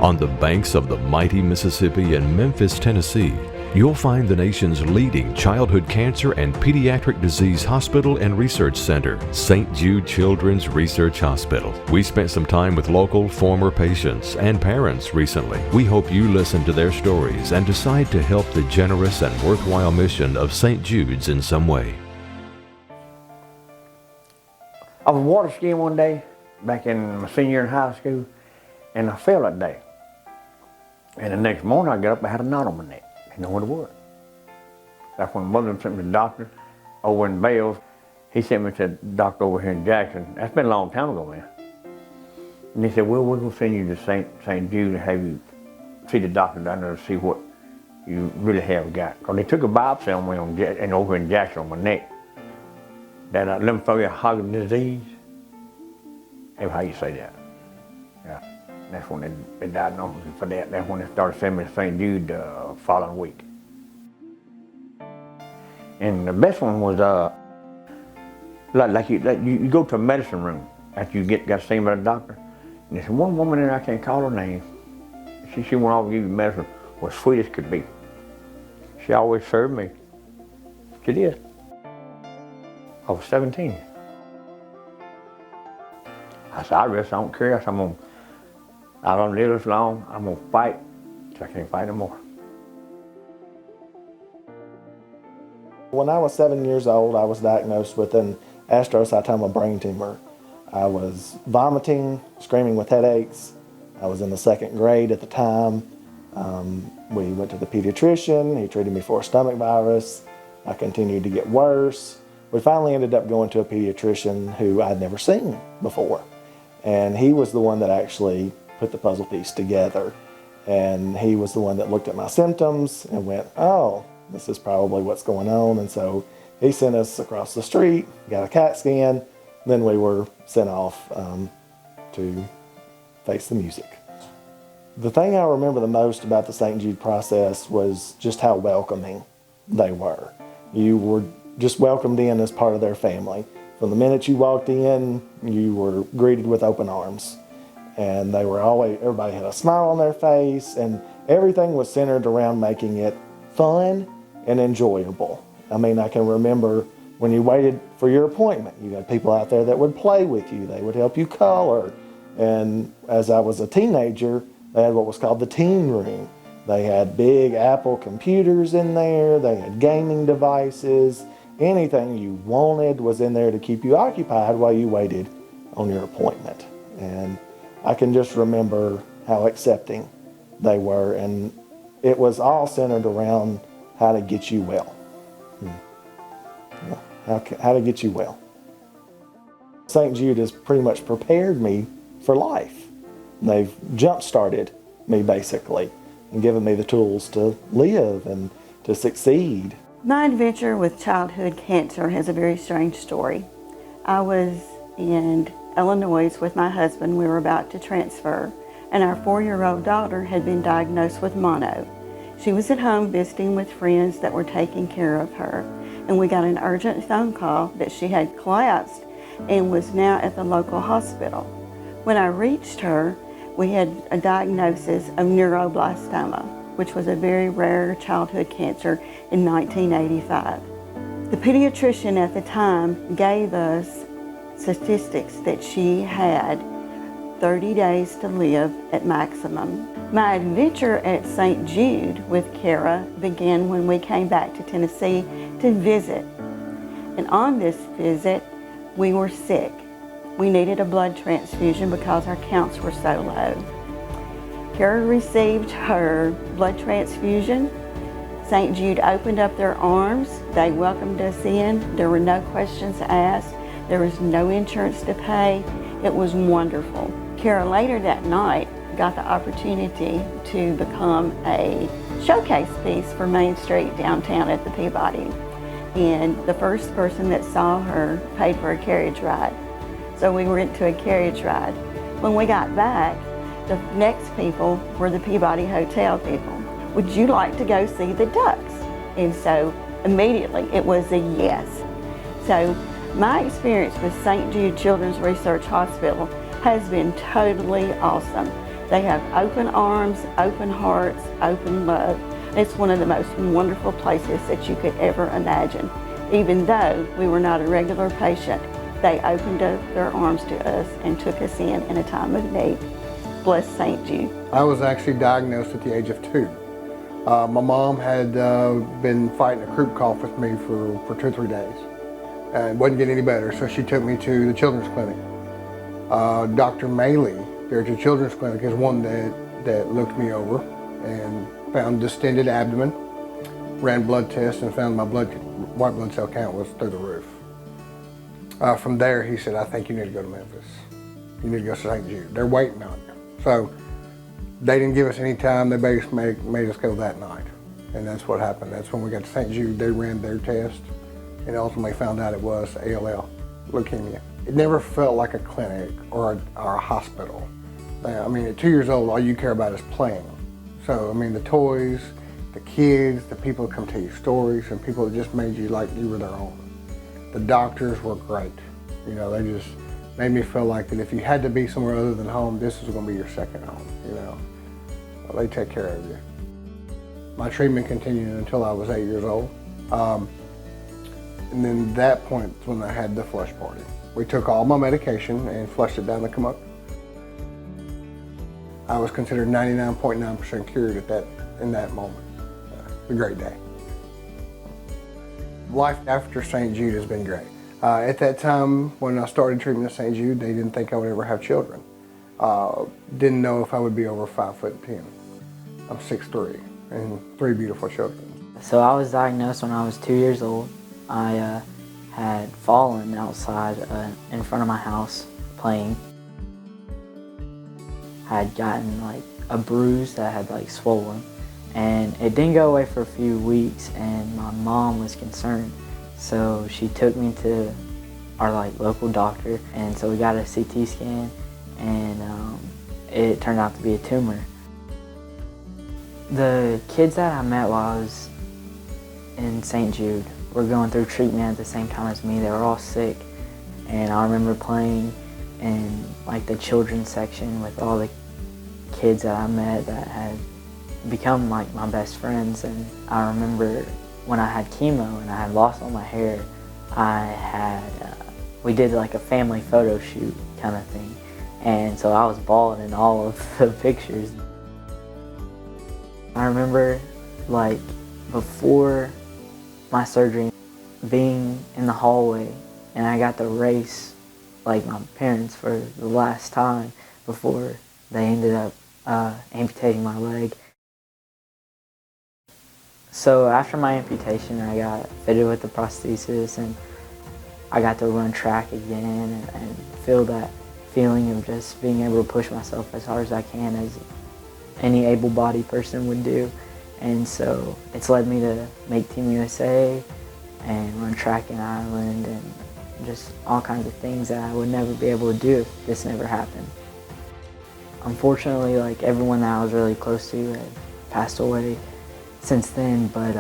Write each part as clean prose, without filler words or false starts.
On the banks of the mighty Mississippi in Memphis, Tennessee, you'll find the nation's leading childhood cancer and pediatric disease hospital and research center, St. Jude Children's Research Hospital. We spent some time with local former patients and parents recently. We hope you listen to their stories and decide to help the generous and worthwhile mission of St. Jude's in some way. I was water skiing one day back in my senior year in high school, and I fell that day. And the next morning I got up, I had a knot on my neck. I didn't know what it was. That's when mother sent me to the doctor over in Bales. He sent me to the doctor over here in Jackson. That's been a long time ago, man. And he said, well, we're going to send you to St. Jude and have you see the doctor down there to see what you really have got. Because they took a biopsy on me over in Jackson on my neck. That lymphoid disease. That's how you say that. Yeah. That's when they diagnosed me for that. That's when they started sending me to St. Jude the following week. And the best one was like you go to a medicine room after you got seen by the doctor. And there's one woman in there, I can't call her name. She went off and give you medicine, was sweet as could be. She always served me. She did. I was 17. I said, I don't care. I said, I don't live this long. I'm gonna fight till I can't fight no more. When I was 7 years old, I was diagnosed with an astrocytoma brain tumor. I was vomiting, screaming with headaches. I was in the 2nd grade at the time. We went to the pediatrician. He treated me for a stomach virus. I continued to get worse. We finally ended up going to a pediatrician who I'd never seen before. And he was the one that actually put the puzzle piece together. And he was the one that looked at my symptoms and went, oh, this is probably what's going on. And so he sent us across the street, got a CAT scan, then we were sent off to face the music. The thing I remember the most about the St. Jude process was just how welcoming they were. You were just welcomed in as part of their family. From the minute you walked in, you were greeted with open arms. And they were everybody had a smile on their face, and everything was centered around making it fun and enjoyable. I mean, I can remember when you waited for your appointment, you had people out there that would play with you. They would help you color. And as I was a teenager, they had what was called the teen room. They had big Apple computers in there. They had gaming devices. Anything you wanted was in there to keep you occupied while you waited on your appointment. And I can just remember how accepting they were, and it was all centered around how to get you well. Yeah, how to get you well. St. Jude has pretty much prepared me for life. They've jump-started me basically and given me the tools to live and to succeed. My adventure with childhood cancer has a very strange story. I was in Illinois with my husband. We were about to transfer, and our 4-year-old daughter had been diagnosed with mono. She was at home visiting with friends that were taking care of her, and we got an urgent phone call that she had collapsed and was now at the local hospital. When I reached her, we had a diagnosis of neuroblastoma, which was a very rare childhood cancer in 1985. The pediatrician at the time gave us statistics that she had 30 days to live at maximum. My adventure at St. Jude with Kara began when we came back to Tennessee to visit. And on this visit, we were sick. We needed a blood transfusion because our counts were so low. Kara received her blood transfusion. St. Jude opened up their arms. They welcomed us in. There were no questions asked. There was no insurance to pay. It was wonderful. Kara later that night got the opportunity to become a showcase piece for Main Street downtown at the Peabody. And the first person that saw her paid for a carriage ride. So we went to a carriage ride. When we got back, the next people were the Peabody Hotel people. Would you like to go see the ducks? And so immediately it was a yes. So my experience with St. Jude Children's Research Hospital has been totally awesome. They have open arms, open hearts, open love. It's one of the most wonderful places that you could ever imagine. Even though we were not a regular patient, they opened up their arms to us and took us in a time of need. Bless St. Jude. I was actually diagnosed at the age of 2. My mom had been fighting a croup cough with me for 2 or 3 days. And it wasn't getting any better, so she took me to the children's clinic. Dr. Maley, there at the children's clinic, is one that looked me over and found distended abdomen, ran blood tests, and found my white blood cell count was through the roof. From there, he said, I think you need to go to Memphis. You need to go to St. Jude. They're waiting on you. So they didn't give us any time. They basically made us go that night. And that's what happened. That's when we got to St. Jude. They ran their test and ultimately found out it was ALL, leukemia. It never felt like a clinic or a hospital. I mean, at 2 years old, all you care about is playing. So, I mean, the toys, the kids, the people that come tell you stories, and people that just made you like you were their own. The doctors were great. You know, they just made me feel like that if you had to be somewhere other than home, this was going to be your second home, you know. Well, they take care of you. My treatment continued until I was 8 years old. And then that point is when I had the flush party. We took all my medication and flushed it down the commode. I was considered 99.9% cured in that moment. A great day. Life after St. Jude has been great. At that time, when I started treatment at St. Jude, they didn't think I would ever have children. Didn't know if I would be over 5'10". I'm 6'3", and 3 beautiful children. So I was diagnosed when I was 2 years old. I had fallen outside in front of my house playing. I had gotten like a bruise that had like swollen, and it didn't go away for a few weeks, and my mom was concerned. So she took me to our like local doctor, and so we got a CT scan, and it turned out to be a tumor. The kids that I met while I was in St. Jude were going through treatment at the same time as me. They were all sick, and I remember playing in like the children's section with all the kids that I met that had become like my best friends. And I remember when I had chemo and I had lost all my hair, we did like a family photo shoot kind of thing, and so I was bald in all of the pictures. I remember like before my surgery being in the hallway, and I got to race like my parents for the last time before they ended up amputating my leg. So after my amputation, I got fitted with the prosthesis, and I got to run track again and feel that feeling of just being able to push myself as hard as I can, as any able-bodied person would do. And so it's led me to make Team USA and run track in Ireland and just all kinds of things that I would never be able to do if this never happened. Unfortunately, like everyone that I was really close to had passed away since then, but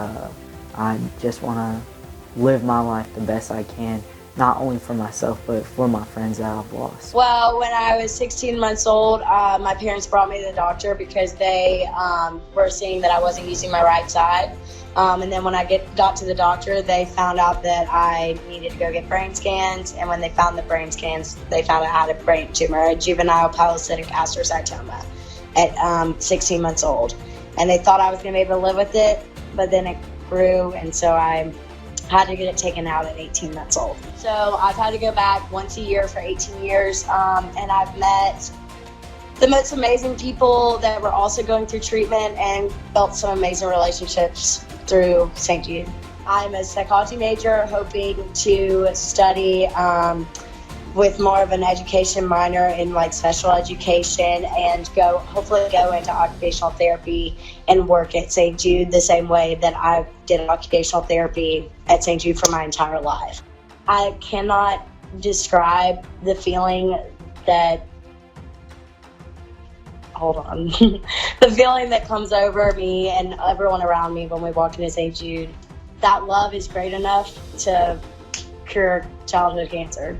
I just want to live my life the best I can, not only for myself, but for my friends that I've lost. Well, when I was 16 months old, my parents brought me to the doctor because they were seeing that I wasn't using my right side. And then when I got to the doctor, they found out that I needed to go get brain scans. And when they found the brain scans, they found out I had a brain tumor, a juvenile pilocytic astrocytoma at 16 months old. And they thought I was going to be able to live with it, but then it grew, and so I had to get it taken out at 18 months old. So I've had to go back once a year for 18 years, and I've met the most amazing people that were also going through treatment and built some amazing relationships through St. Jude. I'm a psychology major, hoping to study with more of an education minor in like special education, and hopefully go into occupational therapy and work at St. Jude the same way that I did occupational therapy at St. Jude for my entire life. I cannot describe the feeling that, the feeling that comes over me and everyone around me when we walk into St. Jude. That love is great enough to cure childhood cancer.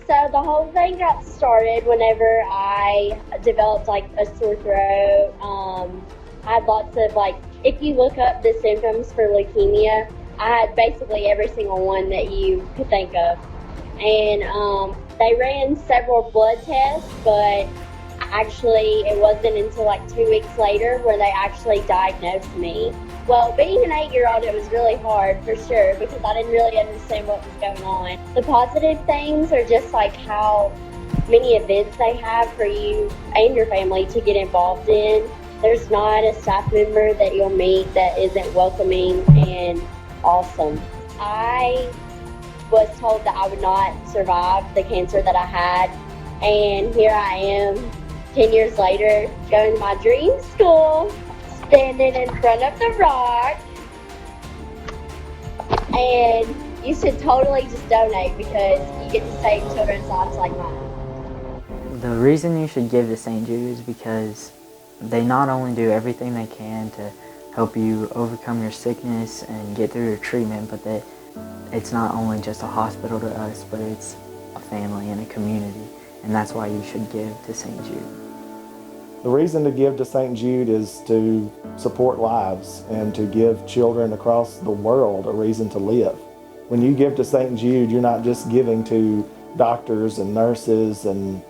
So the whole thing got started whenever I developed like a sore throat. I had lots of if you look up the symptoms for leukemia, I had basically every single one that you could think of. And they ran several blood tests, but actually it wasn't until like 2 weeks later where they actually diagnosed me. Well, being an 8-year-old, it was really hard for sure because I didn't really understand what was going on. The positive things are just like how many events they have for you and your family to get involved in. There's not a staff member that you'll meet that isn't welcoming and awesome. I was told that I would not survive the cancer that I had, and here I am 10 years later going to my dream school, standing in front of the rock, and you should totally just donate because you get to save children's lives like mine. The reason you should give to St. Jude is because they not only do everything they can to help you overcome your sickness and get through your treatment, but that it's not only just a hospital to us, but it's a family and a community, and that's why you should give to St. Jude. The reason to give to St. Jude is to support lives and to give children across the world a reason to live. When you give to St. Jude, you're not just giving to doctors and nurses and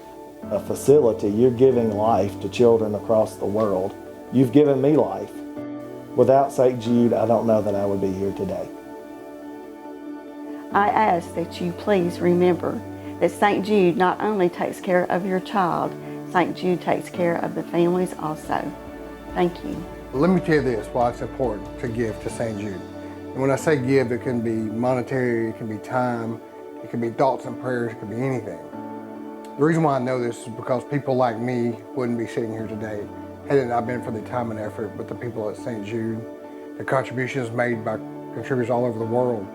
a facility, you're giving life to children across the world. You've given me life. Without St. Jude, I don't know that I would be here today. I ask that you please remember that St. Jude not only takes care of your child, St. Jude takes care of the families also. Thank you. Let me tell you this, why it's important to give to St. Jude. And when I say give, it can be monetary, it can be time, it can be thoughts and prayers, it can be anything. The reason why I know this is because people like me wouldn't be sitting here today had it not been for the time and effort with the people at St. Jude. The contributions made by contributors all over the world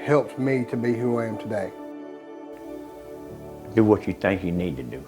helped me to be who I am today. Do what you think you need to do.